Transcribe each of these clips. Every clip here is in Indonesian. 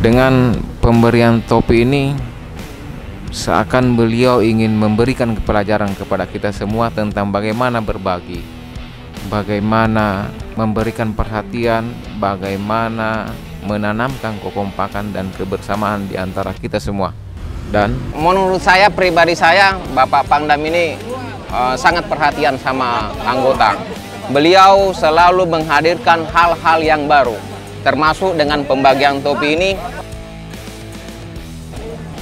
Dengan pemberian topi ini, seakan beliau ingin memberikan pelajaran kepada kita semua tentang bagaimana berbagi, bagaimana memberikan perhatian, bagaimana menanamkan kekompakan dan kebersamaan di antara kita semua. Dan menurut saya, pribadi saya, Bapak Pangdam ini sangat perhatian sama anggota. Beliau selalu menghadirkan hal-hal yang baru, termasuk dengan pembagian topi ini.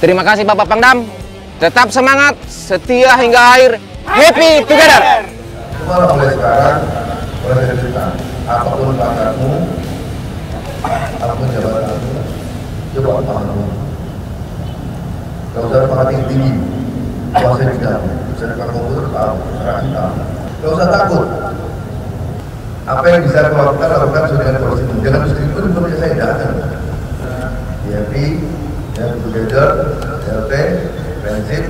Terima kasih Bapak Pangdam, tetap semangat, setia hingga akhir, happy together. Mulai sekarang, boleh cerita, apapun pangkatmu, apapun jabatanmu, coba paham. Gak usah pangkat tinggi, kuasa bidang, sedangkan komputer tahu, sekarang tahu. Gak usah takut. Apa yang bisa kau lakukan dengan posisi. Jangan meskipun seperti saya datang. DRP, yang together, LT, prinsip,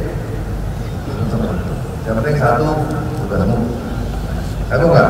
yang penting satu, tugasmu. Aku enggak?